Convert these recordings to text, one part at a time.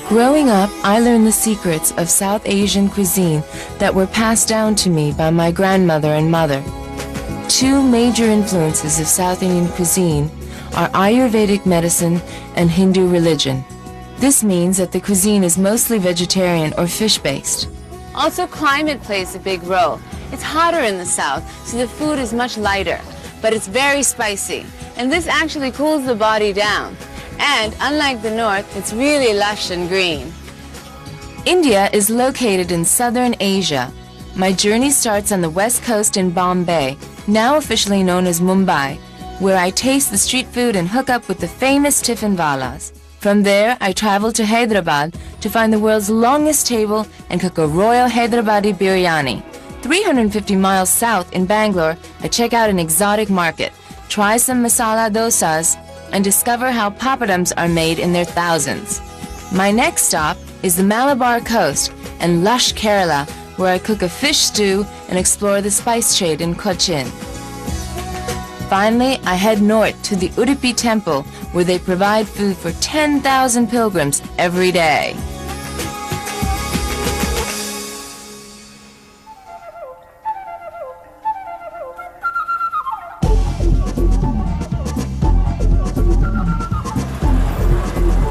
Growing up, I learned the secrets of South Asian cuisine that were passed down to me by my grandmother and mother. Two major influences of South Indian cuisine are Ayurvedic medicine and Hindu religion. This means that the cuisine is mostly vegetarian or fish-based. Also, climate plays a big role. It's hotter in the south, so the food is much lighter, but it's very spicy. And this actually cools the body down. And unlike the north, it's really lush and green. India is located in southern Asia. My journey starts on the west coast in Bombay, now officially known as Mumbai, where I taste the street food and hook up with the famous tiffin walas. From there, I travel to Hyderabad to find the world's longest table and cook a royal Hyderabadi biryani. 350 miles south in Bangalore, I check out an exotic market, try some masala dosas, and discover how papadums are made in their thousands. My next stop is the Malabar coast and lush Kerala, where I cook a fish stew and explore the spice trade in Cochin. Finally, I head north to the Udupi temple, where they provide food for 10,000 pilgrims every day.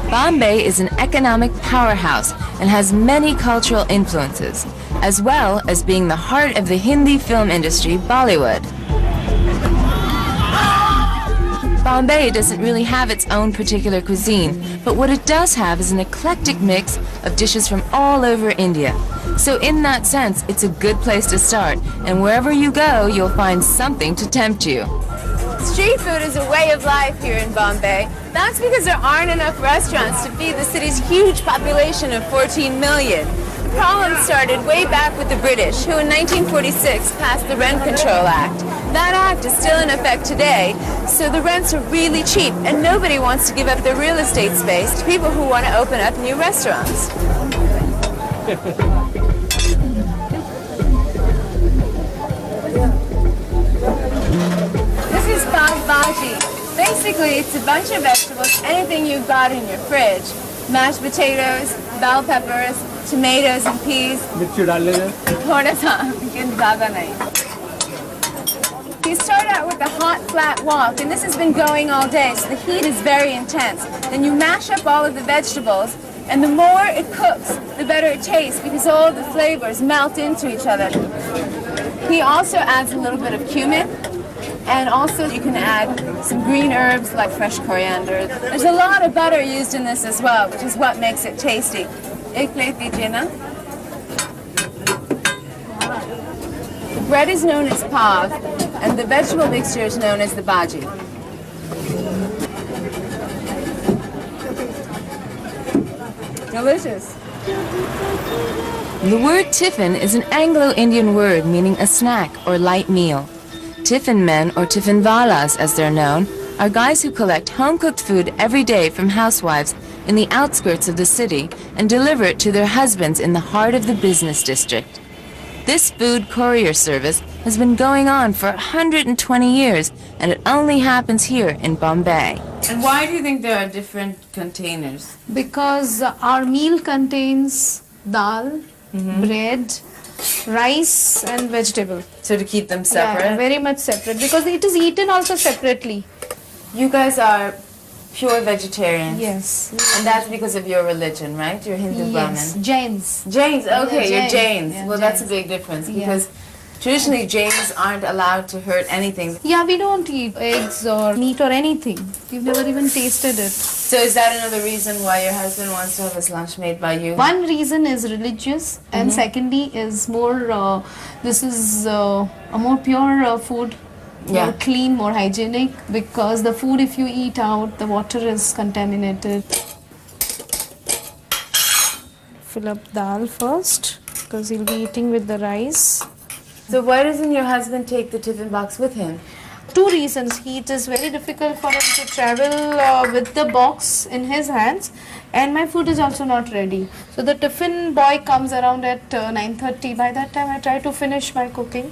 Bombay is an economic powerhouse and has many cultural influences, as well as being the heart of the Hindi film industry, Bollywood. Bombay doesn't really have its own particular cuisine, but what it does have is an eclectic mix of dishes from all over India. So in that sense, it's a good place to start, and wherever you go, you'll find something to tempt you. Street food is a way of life here in Bombay. That's because there aren't enough restaurants to feed the city's huge population of 14 million. The problem started way back with the British, who in 1946 passed the Rent Control Act. That act is still in effect today, so the rents are really cheap, and nobody wants to give up their real estate space to people who want to open up new restaurants. This is pav bhaji. Basically, it's a bunch of vegetables, anything you've got in your fridge. Mashed potatoes, bell peppers, tomatoes and peas. Thoda sa, lekin zyada nahi. You start out with a hot, flat wok, and this has been going all day, so the heat is very intense. Then you mash up all of the vegetables, and the more it cooks, the better it tastes, because all the flavors melt into each other. He also adds a little bit of cumin, and also you can add some green herbs like fresh coriander. There's a lot of butter used in this as well, which is what makes it tasty. Ek plate dijiye na. The bread is known as pav, and the vegetable mixture is known as the bhaji. Delicious. The word tiffin is an Anglo-Indian word meaning a snack or light meal. Tiffin men, or tiffin walas as they're known, are guys who collect home-cooked food every day from housewives in the outskirts of the city and deliver it to their husbands in the heart of the business district. This food courier service has been going on for 120 years, and it only happens here in Bombay. And why do you think there are different containers? Because our meal contains dal, bread, rice and vegetable. So to keep them separate? Yeah, very much separate, because it is eaten also separately. You guys are pure vegetarians. Yes. And that's because of your religion, right? You're Hindu Yes, Brahmin. Jains. Jains, okay, Yeah, you're Jains. Yeah, well, Jains. that's a big difference, because traditionally Jains aren't allowed to hurt anything. Yeah, we don't eat eggs or meat or anything. We've never even tasted it. So is that another reason why your husband wants to have his lunch made by you? One reason is religious, and secondly is more, this is a more pure food. More clean, more hygienic, because the food, if you eat out, the water is contaminated. Fill up dal first, because he'll be eating with the rice. So why doesn't your husband take the tiffin box with him? Two reasons. It is very difficult for him to travel with the box in his hands, and my food is also not ready. So the tiffin boy comes around at 9:30. By that time, I try to finish my cooking.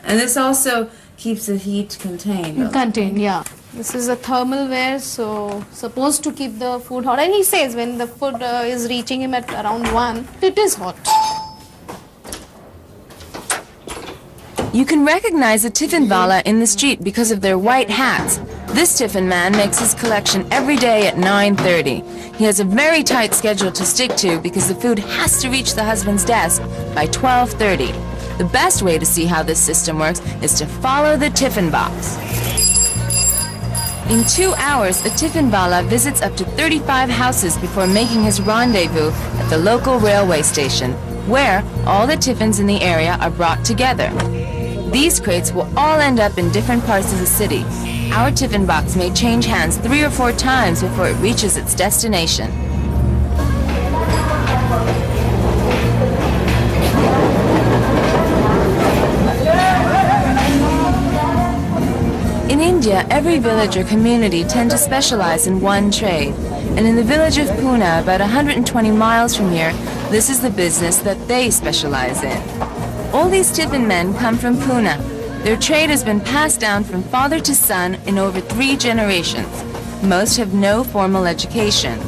And this also keeps the heat contained. Contained, yeah. This is a thermal ware, so supposed to keep the food hot. And he says when the food is reaching him at around 1, it is hot. You can recognize a tiffin wala in the street because of their white hats. This tiffin man makes his collection every day at 9:30. He has a very tight schedule to stick to because the food has to reach the husband's desk by 12:30. The best way to see how this system works is to follow the tiffin box. In 2 hours, a tiffin wala visits up to 35 houses before making his rendezvous at the local railway station, where all the tiffins in the area are brought together. These crates will all end up in different parts of the city. Our tiffin box may change hands 3 or 4 times before it reaches its destination. In India, every village or community tend to specialize in one trade. And in the village of Pune, about 120 miles from here, this is the business that they specialize in. All these tiffin men come from Pune. Their trade has been passed down from father to son in over 3 generations. Most have no formal education.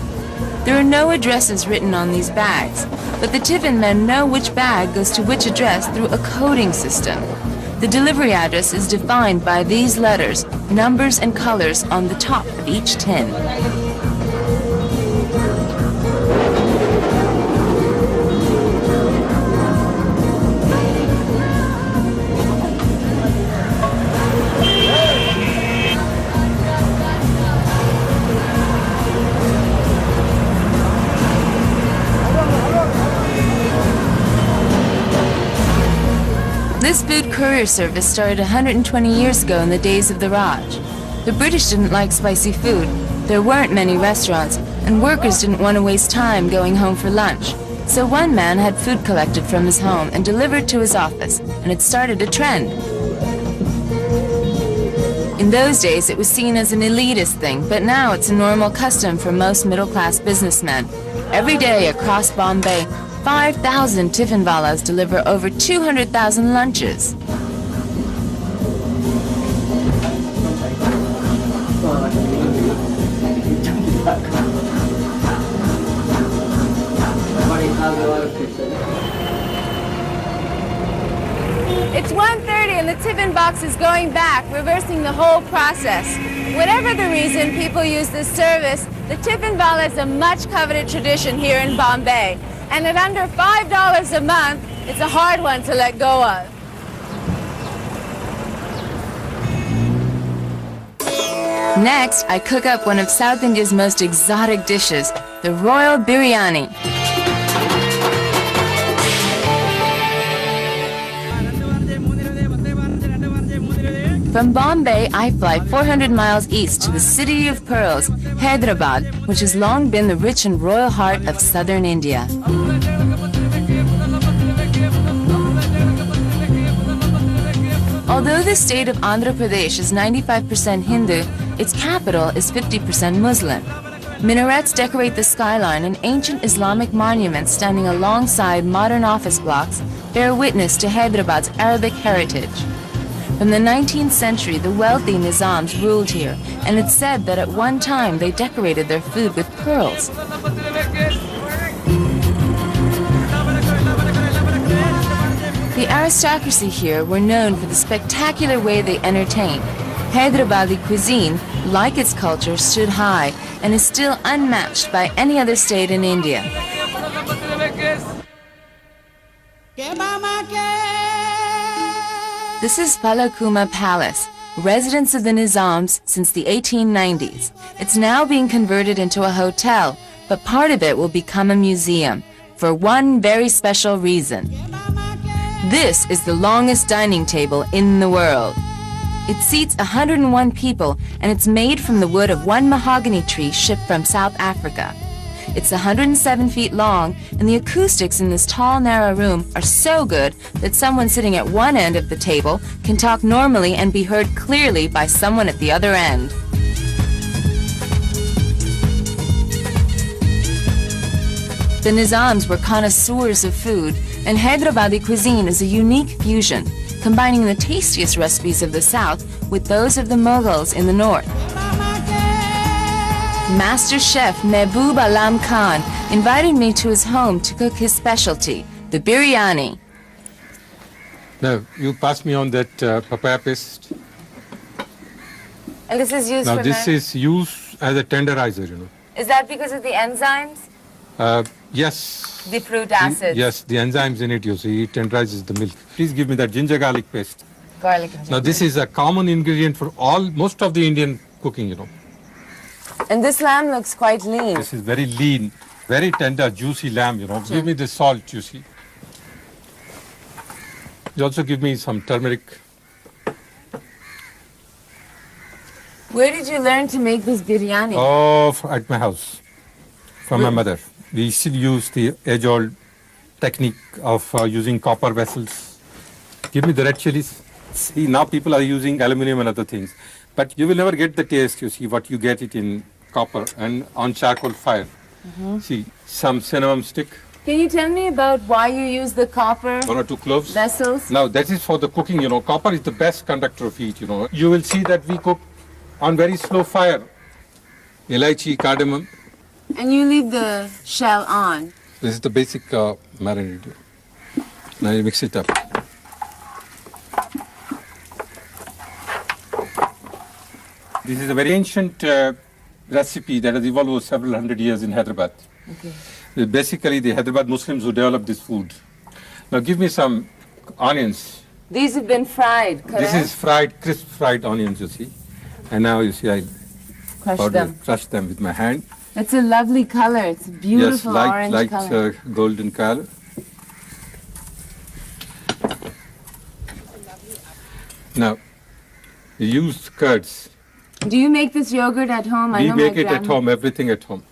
There are no addresses written on these bags, but the tiffin men know which bag goes to which address through a coding system. The delivery address is defined by these letters, numbers, and colors on the top of each tin. This food courier service started 120 years ago in the days of the Raj. The British didn't like spicy food, there weren't many restaurants, and workers didn't want to waste time going home for lunch. So one man had food collected from his home and delivered to his office, and it started a trend. In those days, it was seen as an elitist thing, but now it's a normal custom for most middle-class businessmen. Every day across Bombay, 5,000 tiffin walas deliver over 200,000 lunches. It's 1:30 and the tiffin box is going back, reversing the whole process. Whatever the reason people use this service, the tiffin wala is a much coveted tradition here in Bombay. And at under $5 a month, it's a hard one to let go of. Next, I cook up one of South India's most exotic dishes, the royal biryani. From Bombay, I fly 400 miles east to the city of pearls, Hyderabad, which has long been the rich and royal heart of southern India. Although the state of Andhra Pradesh is 95% Hindu, its capital is 50% Muslim. Minarets decorate the skyline, and ancient Islamic monuments standing alongside modern office blocks bear witness to Hyderabad's Arabic heritage. From the 19th century, the wealthy Nizams ruled here, and it's said that at one time they decorated their food with pearls. The aristocracy here were known for the spectacular way they entertained. Hyderabadi cuisine, like its culture, stood high and is still unmatched by any other state in India. This is Palakuma Palace, residence of the Nizams since the 1890s. It's now being converted into a hotel, but part of it will become a museum, for one very special reason. This is the longest dining table in the world. It seats 101 people, and it's made from the wood of one mahogany tree shipped from South Africa. It's 107 feet long, and the acoustics in this tall, narrow room are so good that someone sitting at one end of the table can talk normally and be heard clearly by someone at the other end. The Nizams were connoisseurs of food, and Hyderabadi cuisine is a unique fusion, combining the tastiest recipes of the south with those of the Mughals in the north. Master Chef Mehboob Alam Khan invited me to his home to cook his specialty, the biryani. Now, you pass me on that papaya paste. And this is used Now, for this is used as a tenderizer, you know. Is that because of the enzymes? Yes. The fruit acids? Yes, the enzymes in it, you see, it tenderizes the milk. Please give me that ginger garlic paste. Garlic and ginger. Now, this is a common ingredient for most of the Indian cooking, you know. And this lamb looks quite lean. This is very lean, very tender, juicy lamb, you know. Give me the salt, you see. You also give me some turmeric. Where did you learn to make this biryani? Oh, at my house, from my mother. We still use the age-old technique of using copper vessels. Give me the red chilies. See, now people are using aluminum and other things. But you will never get the taste, you see, what you get it in copper and on charcoal fire. See, some cinnamon stick, Can you tell me about why you use the copper 1 or 2 cloves. vessels? Now, that is for the cooking, you know. Copper is the best conductor of heat, you know. You will see that we cook on very slow fire. Elaichi, cardamom. And you leave the shell on. This is the basic marinade. Now you mix it up. This is a very ancient recipe that has evolved over several hundred years in Hyderabad. Okay. Basically, the Hyderabad Muslims who developed this food. Now give me some onions. These have been fried, correct? This is fried, crisp fried onions, you see. And now you see I crush them with my hand. It's a lovely color. It's a beautiful yes, orange color. Golden color. Now, you use curds. Do you make this yogurt at home? We make it at home, everything at home.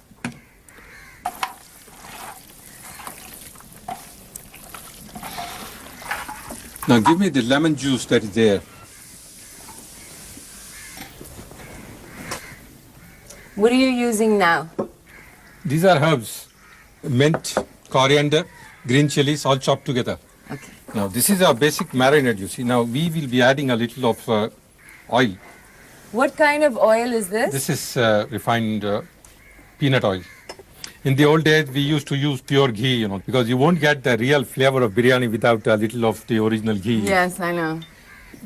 Now give me the lemon juice that is there. What are you using now? These are herbs, mint, coriander, green chilies, all chopped together. Okay. Now this is our basic marinade, you see. Now we will be adding a little of oil. What kind of oil is this? This is refined peanut oil. In the old days, we used to use pure ghee, you know, because you won't get the real flavor of biryani without a little of the original ghee. Yes, I know.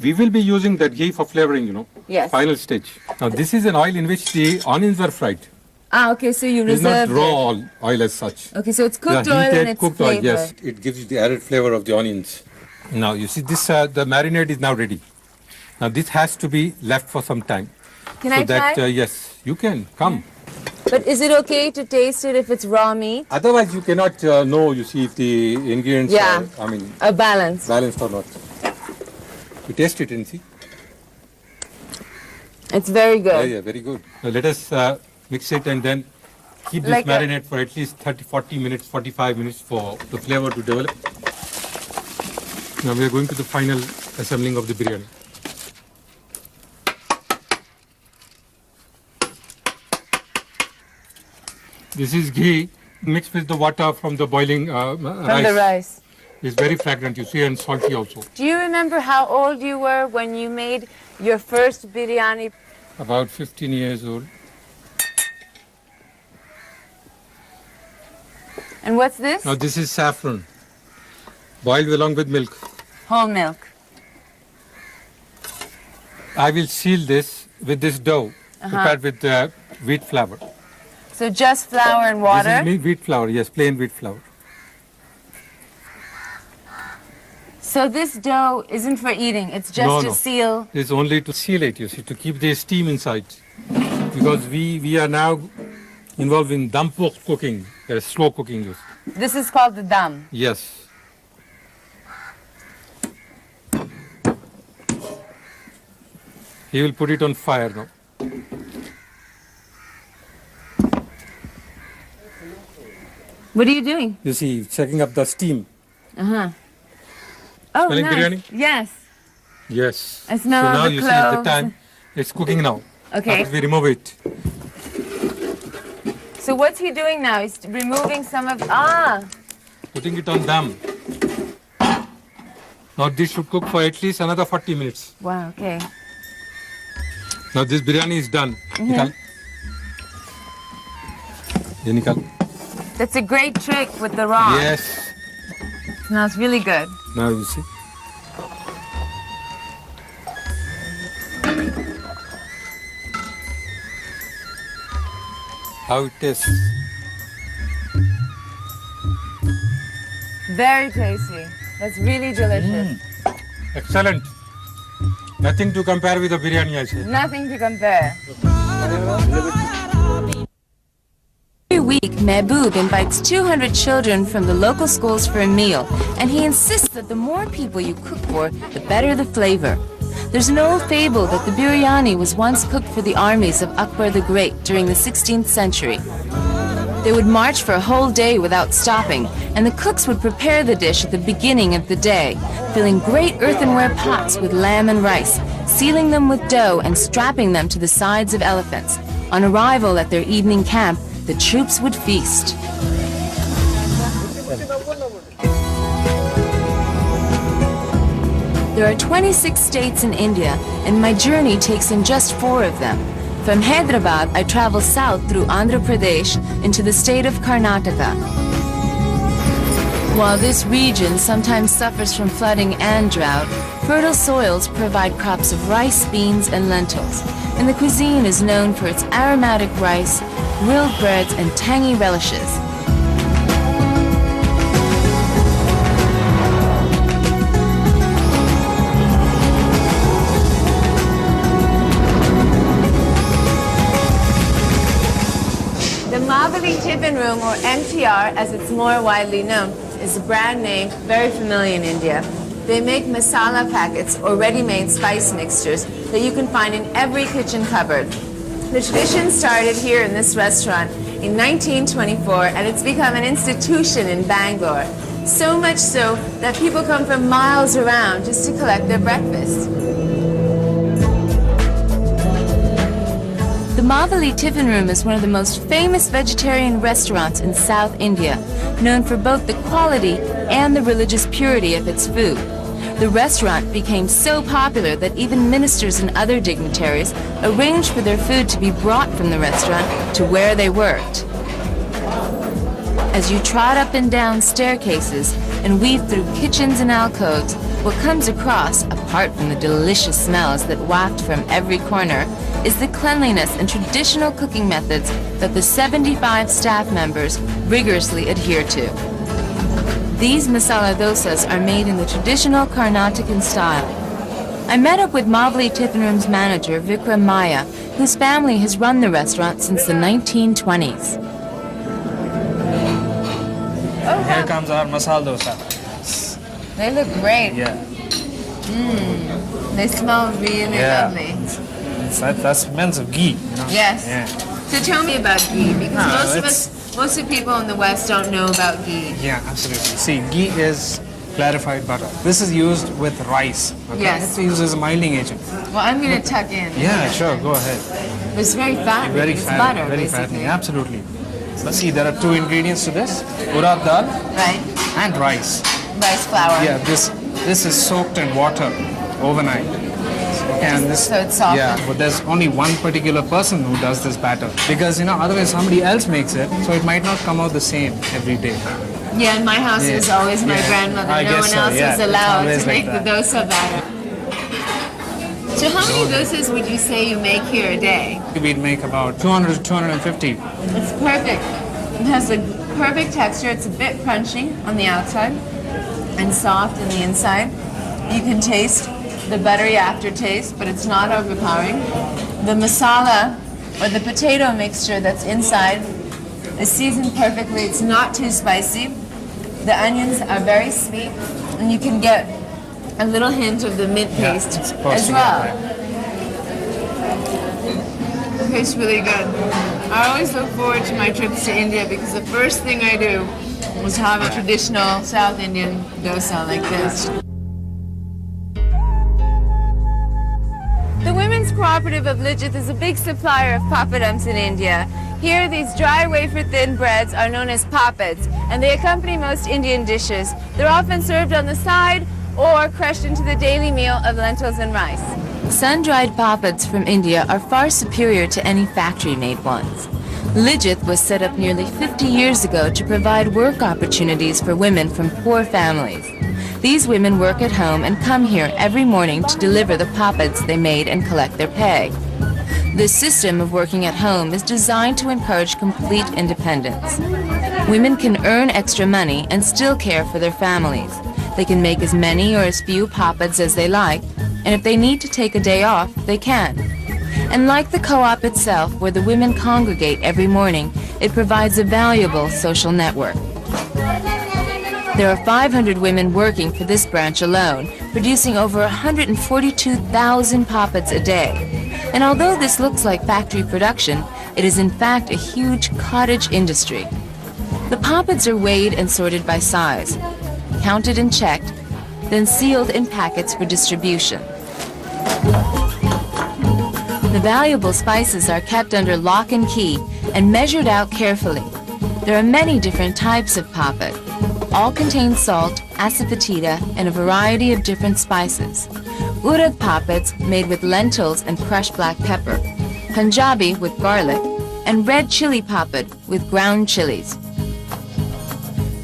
We will be using that ghee for flavoring, you know. Yes. Final stage. Now this is an oil in which the onions are fried. Ah, okay, so you It's not reserve raw oil as such. Okay, so it's cooked Yeah, oil heated and it's cooked flavored. oil, yes. It gives you the added flavor of the onions. Now you see this, the marinade is now ready. Now this has to be left for some time. Can so I that, try? yes, you can, come. But is it okay to taste it if it's raw meat? Otherwise you cannot know, you see, if the ingredients Yeah. are, A balance. balanced or not. You taste it and see. It's very Yeah, good. yeah, very good. Now let us mix it and then keep this Like a- marinade for at least 30, 40 minutes, 45 minutes for the flavor to develop. Now we are going to the final assembling of the biryani. This is ghee mixed with the water from the boiling From rice. the rice. It's very fragrant, you see, and salty also. Do you remember how old you were when you made your first biryani? About 15 years old. And what's this? Now this is saffron, boiled along with milk. Whole milk. I will seal this with this dough prepared with wheat flour. So just flour and water? This is wheat flour, yes, plain wheat flour. So this dough isn't for eating, it's just No, to no. seal. It's only to seal it, you see, to keep the steam inside. Because we are now involved in dum pork cooking, slow cooking. You see. This is called the dum. Yes. He will put it on fire now. What are you doing? You see, checking up the steam. Uh-huh. Oh, Smelling nice. biryani? Yes. Yes. I smell so all now the you see the cloves. time. It's cooking now. Okay. After we remove it. So what's he doing now? He's removing some of... Ah! Putting it on dum. Now this should cook for at least another 40 minutes. Wow, okay. Now this biryani is done. ये निकाल. That's a great trick with the raw. Yes. Smells really good. Now you see. How it tastes. Very tasty. That's really delicious. Excellent. Nothing to compare with the biryani I said. Nothing to compare. Every week, Mehboob invites 200 children from the local schools for a meal, and he insists that the more people you cook for, the better the flavor. There's an old fable that the biryani was once cooked for the armies of Akbar the Great during the 16th century. They would march for a whole day without stopping, and the cooks would prepare the dish at the beginning of the day, filling great earthenware pots with lamb and rice, sealing them with dough and strapping them to the sides of elephants. On arrival at their evening camp, the troops would feast. There are 26 states in India, and my journey takes in just 4 of them. From Hyderabad, I travel south through Andhra Pradesh into the state of Karnataka. While this region sometimes suffers from flooding and drought, fertile soils provide crops of rice, beans, and lentils, and the cuisine is known for its aromatic rice, grilled breads, and tangy relishes. The Mavali Tiffin Room, or MTR as it's more widely known, is a brand name very familiar in India. They make masala packets or ready-made spice mixtures that you can find in every kitchen cupboard. The tradition started here in this restaurant in 1924, and it's become an institution in Bangalore. So much so that people come from miles around just to collect their breakfast. The Mavali Tiffin Room is one of the most famous vegetarian restaurants in South India, known for both the quality and the religious purity of its food. The restaurant became so popular that even ministers and other dignitaries arranged for their food to be brought from the restaurant to where they worked. As you trot up and down staircases and weave through kitchens and alcoves, what comes across, apart from the delicious smells that waft from every corner, is the cleanliness and traditional cooking methods that the 75 staff members rigorously adhere to. These masala dosas are made in the traditional Karnataka style. I met up with Mavali Tiffin Room's manager, Vikram Maya, whose family has run the restaurant since the 1920s. Here comes our masala dosa. They look great. Yeah. They smell really lovely. That smells of ghee. You know? Yes. Yeah. So tell me about ghee, because No, most of the people in the West don't know about ghee. Yeah, absolutely. See, ghee is clarified butter. This is used with rice. Okay? Yes. It's used as a milding agent. Well, I'm going to tuck in. Yeah, sure. Go ahead. It's very fattening. Very It's fattening. butter, Very basically. fattening. Absolutely. But see, there are 2 ingredients to this: urad dal Right? and rice. Rice flour. Yeah, this is soaked in water overnight. And this, So it's soft. Yeah, but there's only one particular person who does this batter, because otherwise somebody else makes it, so it might not come out the same every day. Yeah, in my house it was always my grandmother. I No guess one so, else yeah. was It's allowed always to make like the dosa batter. So how many dosas would you say you make here a day? We'd make about 200 to 250. It's perfect. It has a perfect texture. It's a bit crunchy on the outside and soft on the inside. You can taste the buttery aftertaste, but it's not overpowering. The masala, or the potato mixture that's inside, is seasoned perfectly. It's not too spicy. The onions are very sweet, and you can get a little hint of the mint Yeah, paste it's supposed as to well. get It tastes really good. I always look forward to my trips to India because the first thing I do is have a traditional South Indian dosa like this. The Women's Cooperative of Lijjat is a big supplier of papadums in India. Here, these dry wafer-thin breads are known as papads, and they accompany most Indian dishes. They're often served on the side or crushed into the daily meal of lentils and rice. Sun-dried papads from India are far superior to any factory-made ones. Lijith was set up nearly 50 years ago to provide work opportunities for women from poor families. These women work at home and come here every morning to deliver the poppets they made and collect their pay. This system of working at home is designed to encourage complete independence. Women can earn extra money and still care for their families. They can make as many or as few poppets as they like, and if they need to take a day off, they can. And like the co-op itself, where the women congregate every morning, it provides a valuable social network. There are 500 women working for this branch alone, producing over 142,000 poppets a day. And although this looks like factory production, it is in fact a huge cottage industry. The poppets are weighed and sorted by size, counted and checked, then sealed in packets for distribution. The valuable spices are kept under lock and key and measured out carefully. There are many different types of poppet. All contain salt, asafoetida, and a variety of different spices. Urad poppets made with lentils and crushed black pepper, Punjabi with garlic, and red chili poppet with ground chilies.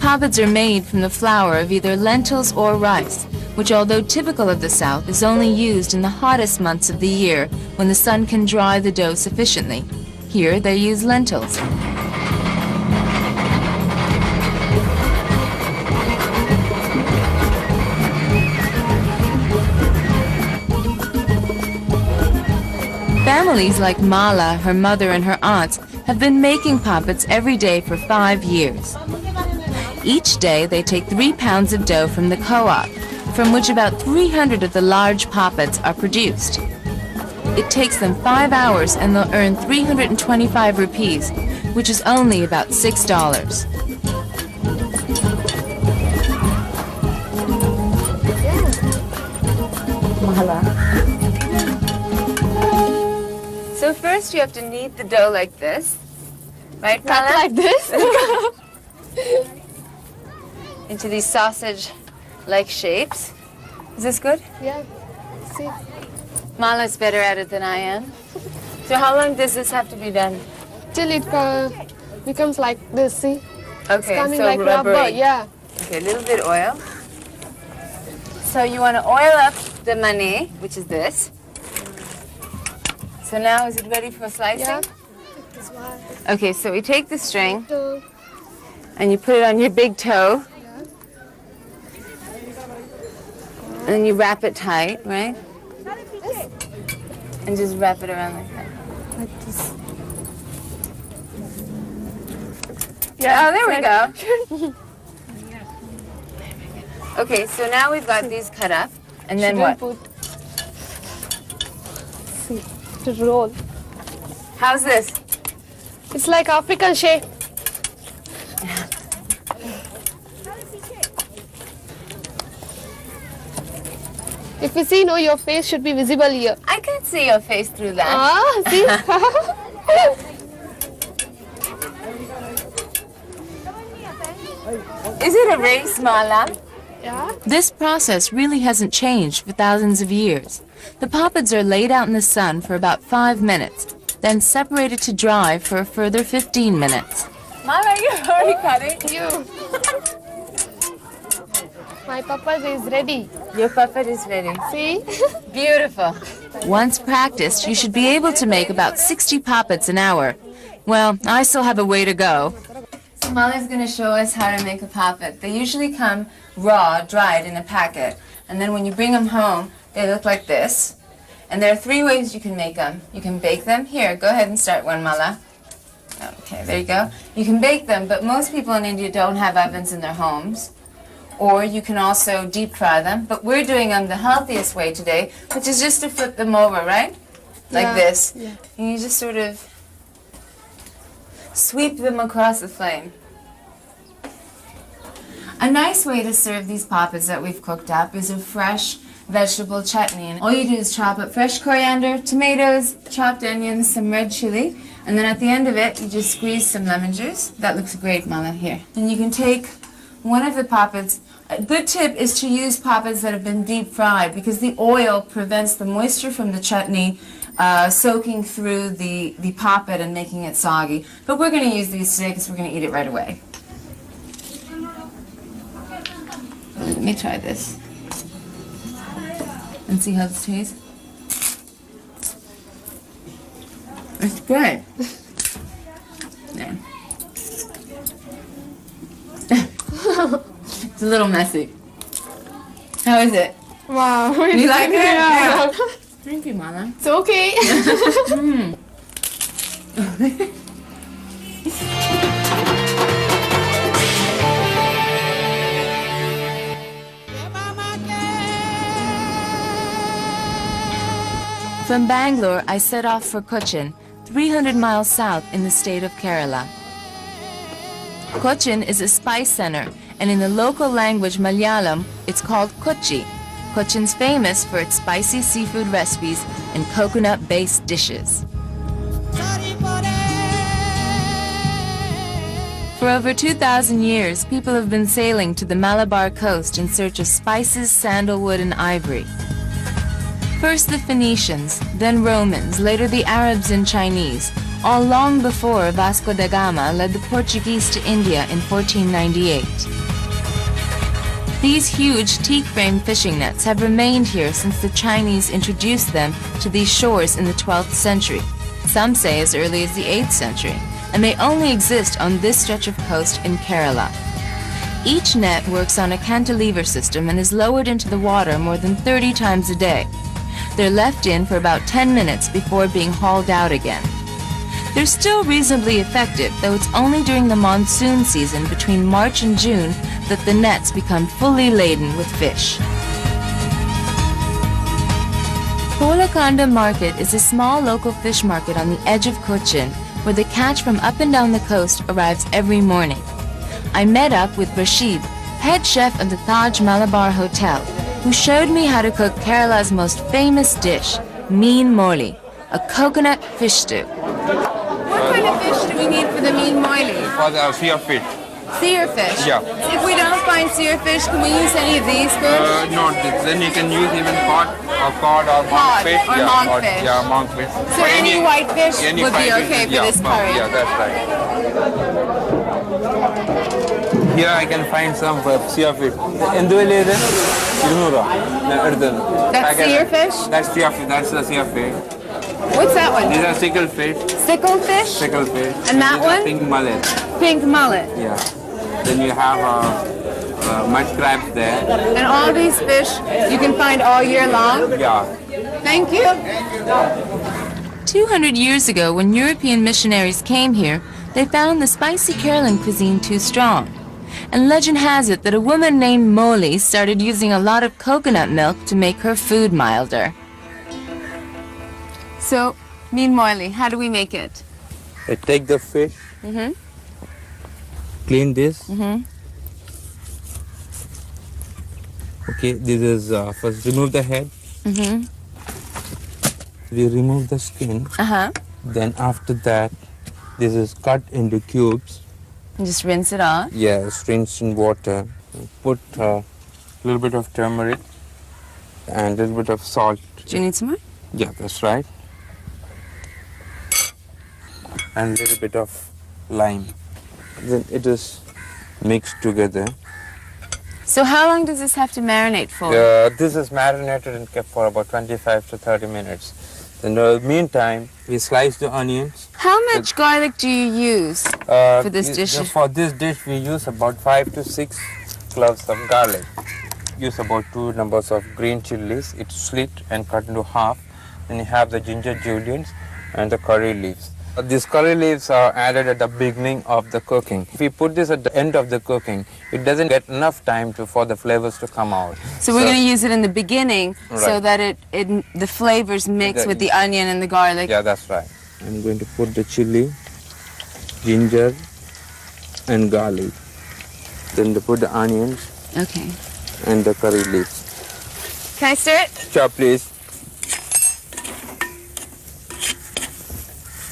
Poppets are made from the flour of either lentils or rice, which, although typical of the South, is only used in the hottest months of the year when the sun can dry the dough sufficiently. Here they use lentils. Families like Mala, her mother, and her aunts have been making poppets every day for 5 years. Each day they take 3 pounds of dough from the co-op, from which about 300 of the large poppets are produced. It takes them 5 hours and they'll earn 325 rupees, which is only about $6. So first you have to knead the dough like this, right, Cut Mala? like this. Into these sausage-like shapes. Is this good? Yeah. See. Mala's better at it than I am. So how long does this have to be done? Till it becomes like this, see? Okay, Coming so like rubber, rubbery. yeah. Okay, a little bit oil. So you want to oil up the mani, which is this. So now is it ready for slicing? Yeah. Okay, so we take the string and you put it on your big toe. And then you wrap it tight, right? And just wrap it around like that. Like this. Yeah, oh, there we go. Okay, so now we've got these cut up. And then what? See, to roll. How's this? It's like African shape. If you see, no, your face should be visible here. I can see your face through that. Ah, see? Is it a race, Mala? Yeah. This process really hasn't changed for thousands of years. The poppets are laid out in the sun for about 5 minutes, then separated to dry for a further 15 minutes. Mala, you're already cutting. You. My papa is ready. Your puppet is ready. See? Beautiful. Once practiced, you should be able to make about 60 poppets an hour. Well, I still have a way to go. So Mala's going to show us how to make a poppet. They usually come raw, dried in a packet. And then when you bring them home, they look like this. And there are 3 ways you can make them. You can bake them. Here, go ahead and start one, Mala. Okay, there you go. You can bake them, but most people in India don't have ovens in their homes. Or you can also deep fry them. But we're doing them the healthiest way today, which is just to flip them over, right? Like Yeah, this. yeah. And you just sort of sweep them across the flame. A nice way to serve these poppets that we've cooked up is a fresh vegetable chutney. And all you do is chop up fresh coriander, tomatoes, chopped onions, some red chili, and then at the end of it, you just squeeze some lemon juice. That looks great, Mala, here. And you can take one of the poppets. A good tip is to use poppets that have been deep fried because the oil prevents the moisture from the chutney soaking through the poppet and making it soggy. But we're going to use these today because we're going to eat it right away. Let me try this and see how this tastes. It's good. Yeah. It's a little messy. How is it? Wow. You like it? Yeah. Thank you, Mama. It's okay. From Bangalore, I set off for Cochin, 300 miles south in the state of Kerala. Cochin is a spice center, and in the local language Malayalam, it's called Kochi. Cochin's famous for its spicy seafood recipes and coconut-based dishes. For over 2,000 years, people have been sailing to the Malabar coast in search of spices, sandalwood, and ivory. First the Phoenicians, then Romans, later the Arabs and Chinese, all long before Vasco da Gama led the Portuguese to India in 1498. These huge teak-frame fishing nets have remained here since the Chinese introduced them to these shores in the 12th century, some say as early as the 8th century, and they only exist on this stretch of coast in Kerala. Each net works on a cantilever system and is lowered into the water more than 30 times a day. They're left in for about 10 minutes before being hauled out again. They're still reasonably effective, though it's only during the monsoon season between March and June that the nets become fully laden with fish. Polakanda Market is a small local fish market on the edge of Cochin, where the catch from up and down the coast arrives every morning. I met up with Rashid, head chef of the Taj Malabar Hotel, who showed me how to cook Kerala's most famous dish, Meen Moili, a coconut fish stew. What kind of fish do we need for the Meen Moili? For the sea of fish. Seer fish? Yeah. If we don't find seer fish, can we use any of these fish? No, then you can use even cod or monkfish. Or monkfish. Yeah, monkfish. So any white fish would be okay for this curry? Yeah, that's right. Here I can find some sea of fish. That's seer fish? That's sea of fish. That's the sea of fish. What's that one? These are sickle fish. Sickle fish? Sickle fish. And that these are one? pink mullet. Pink mullet. Yeah. Then you have mud crabs there. And all these fish you can find all year long? Yeah. Thank you. 200 years ago, when European missionaries came here, they found the spicy Kerala cuisine too strong. And legend has it that a woman named Moli started using a lot of coconut milk to make her food milder. So, Meen Moili, how do we make it? I take the fish, clean this. Okay, this is first remove the head. We remove the skin. Then after that, this is cut into cubes. And just rinse it off. Yes, rinse in water. Put a little bit of turmeric and a little bit of salt. Do you need some more? Yeah, that's right. And a little bit of lime. Then it is mixed together. So how long does this have to marinate for? This is marinated and kept for about 25 to 30 minutes. In the meantime, we slice the onions. How much garlic do you use for this dish? For this dish, we use about 5 to 6 cloves of garlic. Use about 2 numbers of green chilies. It's slit and cut into half. Then you have the ginger julienne and the curry leaves. These curry leaves are added at the beginning of the cooking. If we put this at the end of the cooking, it doesn't get enough time for the flavors to come out. So we're going to use it in the beginning so that the flavors mix with the onion and the garlic. Yeah, that's right. I'm going to put the chili, ginger, and garlic. Then to put the onions and the curry leaves. Can I stir it? Sure, please.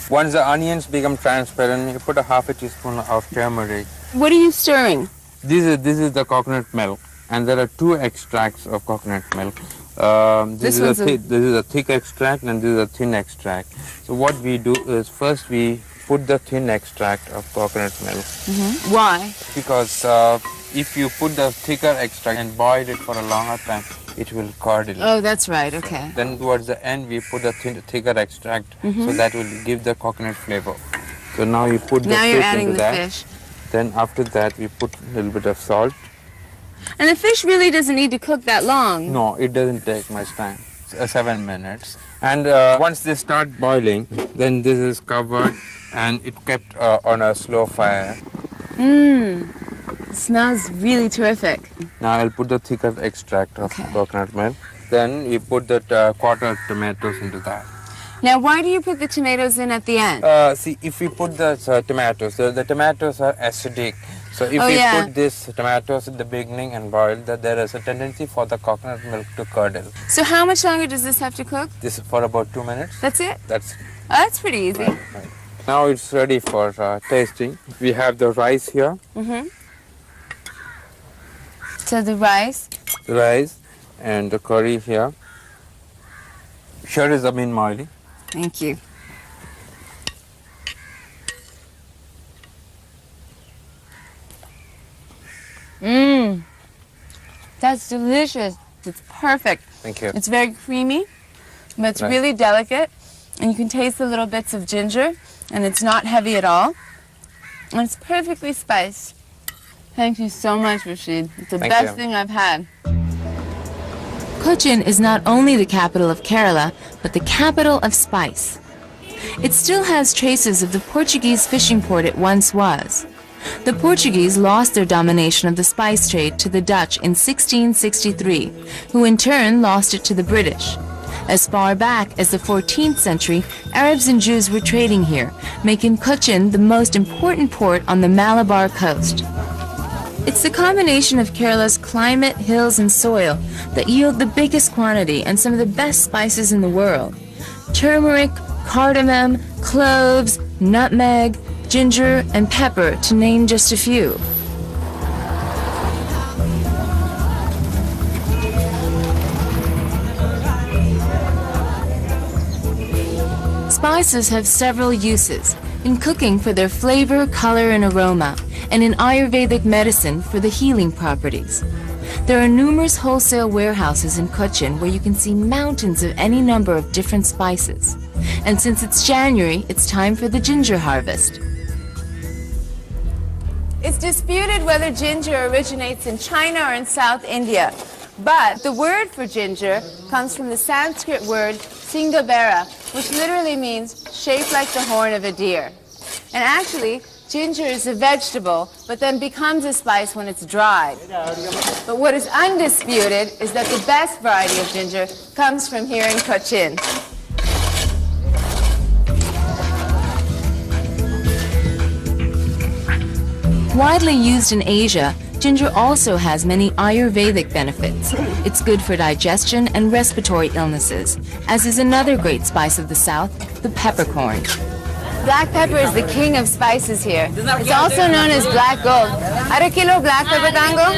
Once the onions become transparent, you put a half a teaspoon of turmeric. What are you stirring? This is the coconut milk, and there are 2 extracts of coconut milk. This is a thick extract and this is a thin extract. So what we do is first we put the thin extract of coconut milk. Why? Because if you put the thicker extract and boil it for a longer time, it will curdle. Oh, that's right. Okay. Then towards the end we put the thicker extract, so that will give the coconut flavor. So now you put the Now you're fish adding into the that. fish. Then after that we put a little bit of salt. And the fish really doesn't need to cook that long. No, it doesn't take much time. 7 minutes. And once they start boiling, then this is covered and it kept on a slow fire. It smells really terrific. Now I'll put the thicker extract of coconut milk. Then we put the quarter tomatoes into that. Now, why do you put the tomatoes in at the end? See, if we put the tomatoes, the tomatoes are acidic. So if Oh, we yeah. put these tomatoes at the beginning and boil, that there is a tendency for the coconut milk to curdle. So how much longer does this have to cook? This is for about 2 minutes. That's it? That's Oh, that's pretty easy. right. Now it's ready for tasting. We have the rice here, So the rice. and the curry here. Here is the min moili. Thank you. That's delicious. It's perfect. Thank you. It's very creamy, but it's Right. really delicate. And you can taste the little bits of ginger, and it's not heavy at all. And it's perfectly spiced. Thank you so much, Rashid. It's the Thank best you. thing I've had. Cochin is not only the capital of Kerala, but the capital of spice. It still has traces of the Portuguese fishing port it once was. The Portuguese lost their domination of the spice trade to the Dutch in 1663, who in turn lost it to the British. As far back as the 14th century, Arabs and Jews were trading here, making Cochin the most important port on the Malabar coast. It's the combination of Kerala's climate, hills, and soil that yield the biggest quantity and some of the best spices in the world. Turmeric, cardamom, cloves, nutmeg, ginger, and pepper, to name just a few. Spices have several uses. In cooking for their flavor, color, and aroma, and in Ayurvedic medicine for the healing properties. There are numerous wholesale warehouses in Cochin where you can see mountains of any number of different spices. And since it's January, it's time for the ginger harvest. It's disputed whether ginger originates in China or in South India. But the word for ginger comes from the Sanskrit word singabera, which literally means shaped like the horn of a deer. And actually, ginger is a vegetable, but then becomes a spice when it's dried. But what is undisputed is that the best variety of ginger comes from here in Cochin. Widely used in Asia, ginger also has many Ayurvedic benefits. It's good for digestion and respiratory illnesses, as is another great spice of the South, the peppercorn. Black pepper is the king of spices here. It's also known as black gold. Ara kilo black pepper tango?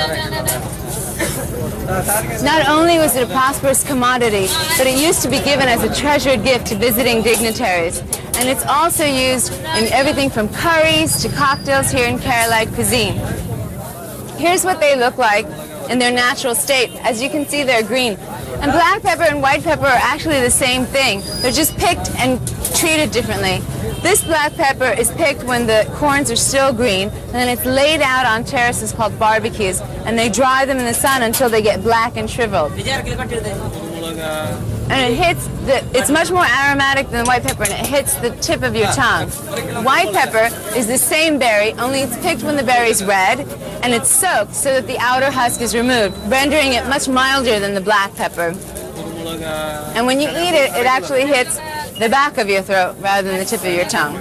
Not only was it a prosperous commodity, but it used to be given as a treasured gift to visiting dignitaries. And it's also used in everything from curries to cocktails here in Kerala cuisine. Here's what they look like in their natural state. As you can see, they're green. And black pepper and white pepper are actually the same thing. They're just picked and treated differently. This black pepper is picked when the corns are still green, and then it's laid out on terraces called barbecues, and they dry them in the sun until they get black and shriveled. And it's much more aromatic than white pepper, and it hits the tip of your tongue. White pepper is the same berry, only it's picked when the berry's red, and it's soaked so that the outer husk is removed, rendering it much milder than the black pepper. And when you eat it, it actually hits the back of your throat rather than the tip of your tongue.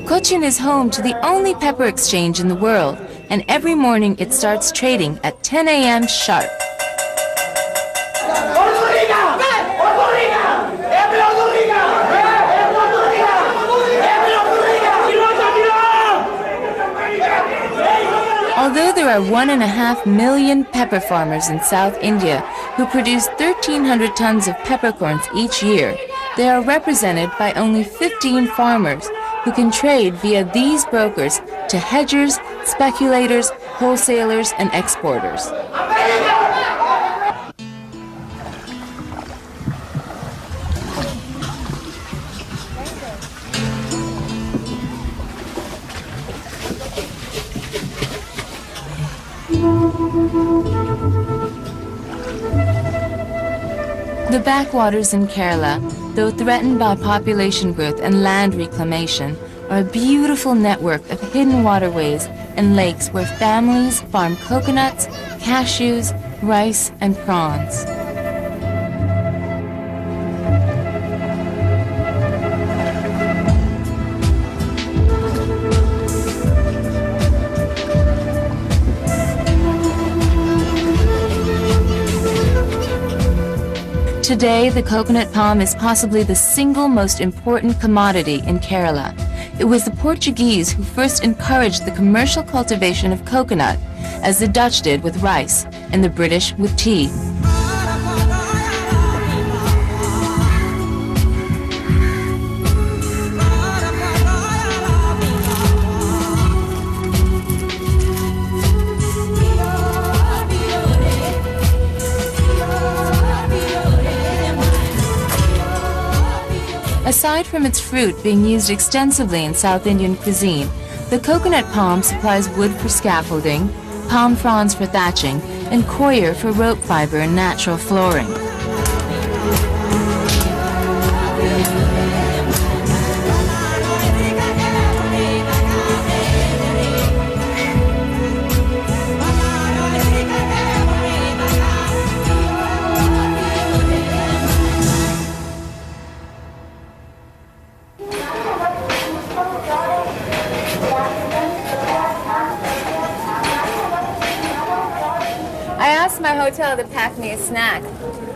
Cochin is home to the only pepper exchange in the world, and every morning it starts trading at 10 a.m. sharp. Although there are 1.5 million pepper farmers in South India, who produce 1,300 tons of peppercorns each year, they are represented by only 15 farmers who can trade via these brokers to hedgers, speculators, wholesalers, and exporters. The backwaters in Kerala, though threatened by population growth and land reclamation, are a beautiful network of hidden waterways and lakes where families farm coconuts, cashews, rice, and prawns. Today, the coconut palm is possibly the single most important commodity in Kerala. It was the Portuguese who first encouraged the commercial cultivation of coconut, as the Dutch did with rice, and the British with tea. Aside from its fruit being used extensively in South Indian cuisine, the coconut palm supplies wood for scaffolding, palm fronds for thatching, and coir for rope fiber and natural flooring. I asked my hotel to pack me a snack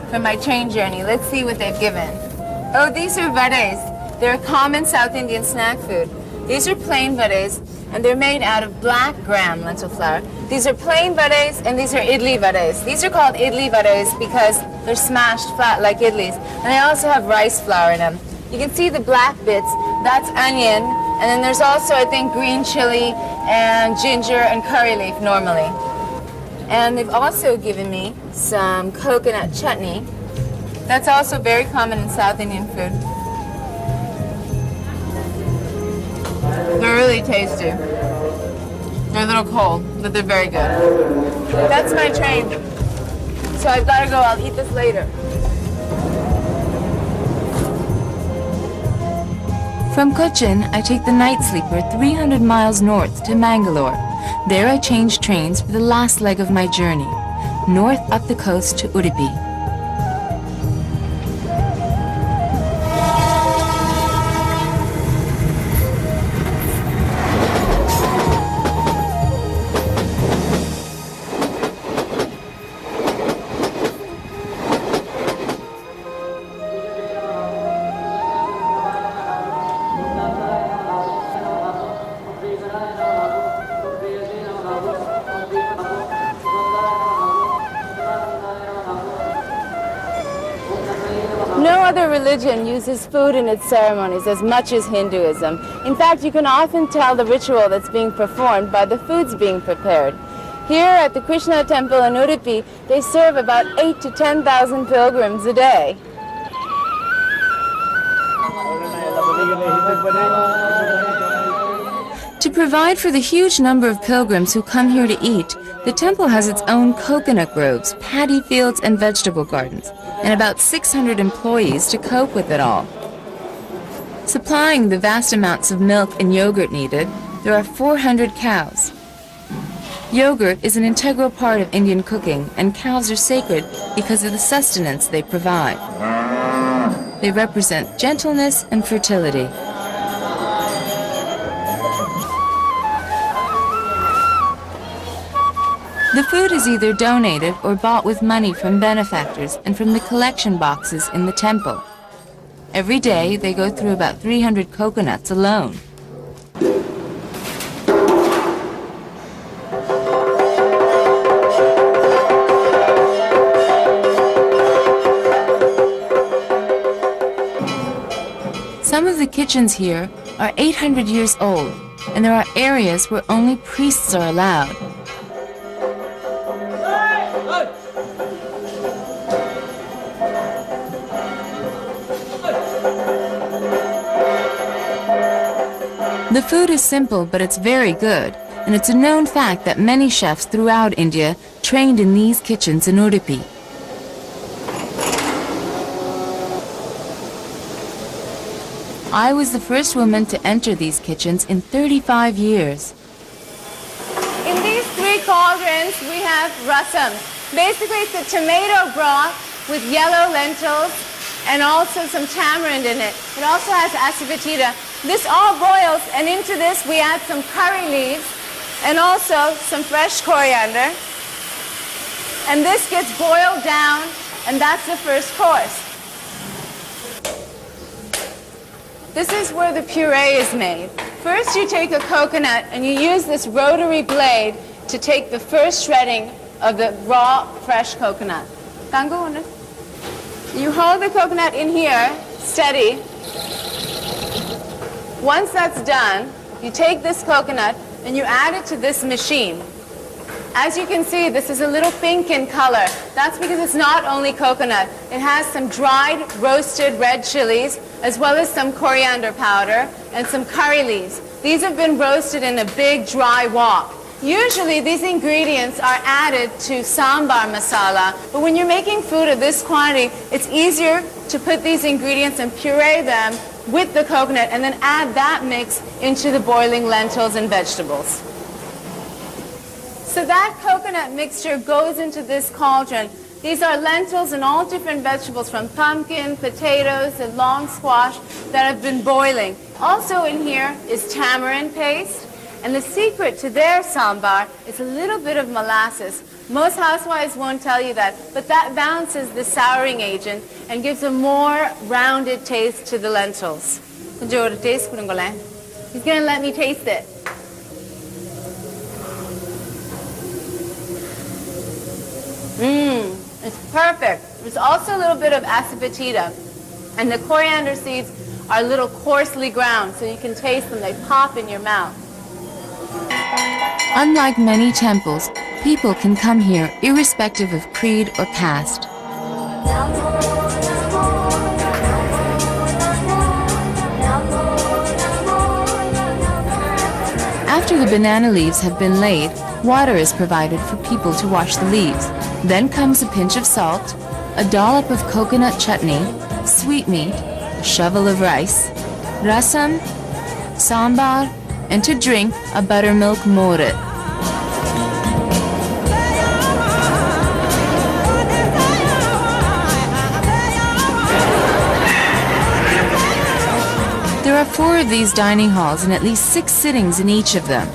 for my train journey. Let's see what they've given. Oh, these are vadas. They're a common South Indian snack food. These are plain vadas, and they're made out of black gram lentil flour. These are plain vadas, and these are idli vadas. These are called idli vadas because they're smashed flat like idlis, and they also have rice flour in them. You can see the black bits. That's onion, and then there's also, I think, green chili and ginger and curry leaf normally. And they've also given me some coconut chutney. That's also very common in South Indian food. They're really tasty. They're a little cold, but they're very good. That's my train. So I've got to go. I'll eat this later. From Cochin, I take the night sleeper 300 miles north to Mangalore. There I change trains for the last leg of my journey, north up the coast to Udupi. No other religion uses food in its ceremonies as much as Hinduism. In fact, you can often tell the ritual that's being performed by the foods being prepared. Here at the Krishna temple in Udupi, they serve about 8,000 to 10,000 pilgrims a day. To provide for the huge number of pilgrims who come here to eat, the temple has its own coconut groves, paddy fields, and vegetable gardens, and about 600 employees to cope with it all. Supplying the vast amounts of milk and yogurt needed, there are 400 cows. Yogurt is an integral part of Indian cooking, and cows are sacred because of the sustenance they provide. They represent gentleness and fertility. The food is either donated or bought with money from benefactors and from the collection boxes in the temple. Every day, they go through about 300 coconuts alone. kitchens here are 800 years old, and there are areas where only priests are allowed. The food is simple, but it's very good, and it's a known fact that many chefs throughout India trained in these kitchens in Udupi. I was the first woman to enter these kitchens in 35 years. In these 3 cauldrons, we have rasam. Basically, it's a tomato broth with yellow lentils and also some tamarind in it. It also has asafoetida. This all boils, and into this we add some curry leaves and also some fresh coriander. And this gets boiled down, and that's the first course. This is where the puree is made. First you take a coconut and you use this rotary blade to take the first shredding of the raw, fresh coconut. You hold the coconut in here, steady. Once that's done, you take this coconut and you add it to this machine. As you can see, this is a little pink in color. That's because it's not only coconut. It has some dried, roasted red chilies, as well as some coriander powder and some curry leaves. These have been roasted in a big, dry wok. Usually, these ingredients are added to sambar masala, but when you're making food of this quantity, it's easier to put these ingredients and puree them with the coconut and then add that mix into the boiling lentils and vegetables. So that coconut mixture goes into this cauldron. These are lentils and all different vegetables from pumpkin, potatoes, and long squash that have been boiling. Also in here is tamarind paste. And the secret to their sambar is a little bit of molasses. Most housewives won't tell you that, but that balances the souring agent and gives a more rounded taste to the lentils. He's going to let me taste it. It's perfect. There's also a little bit of asafoetida, and the coriander seeds are a little coarsely ground, so you can taste them. They pop in your mouth. Unlike many temples, people can come here irrespective of creed or caste. After the banana leaves have been laid, water is provided for people to wash the leaves. Then comes a pinch of salt, a dollop of coconut chutney, sweetmeat, a shovel of rice, rasam, sambar, and to drink a buttermilk morit. There are 4 of these dining halls and at least 6 sittings in each of them.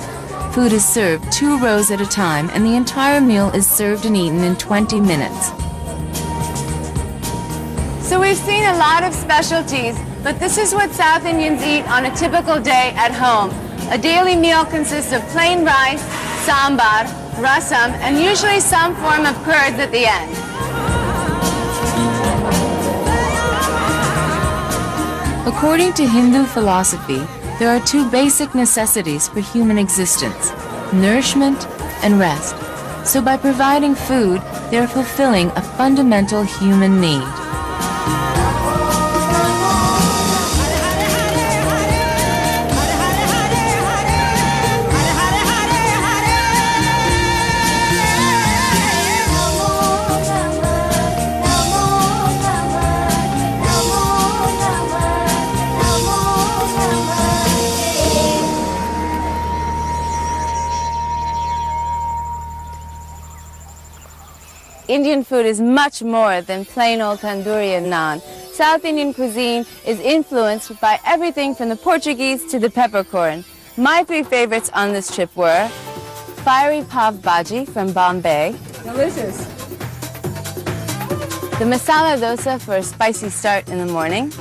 Food is served 2 rows at a time, and the entire meal is served and eaten in 20 minutes. So we've seen a lot of specialties, but this is what South Indians eat on a typical day at home. A daily meal consists of plain rice, sambar, rasam, and usually some form of curds at the end. According to Hindu philosophy, there are 2 basic necessities for human existence: nourishment and rest. So by providing food, they are fulfilling a fundamental human need. Indian food is much more than plain old tandoori and naan. South Indian cuisine is influenced by everything from the Portuguese to the peppercorn. My 3 favorites on this trip were fiery pav bhaji from Bombay. Delicious. The masala dosa for a spicy start in the morning.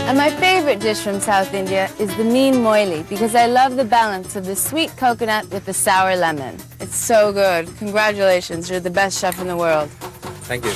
And my favorite dish from South India is the meen moili, because I love the balance of the sweet coconut with the sour lemon. It's so good. Congratulations, you're the best chef in the world. Thank you.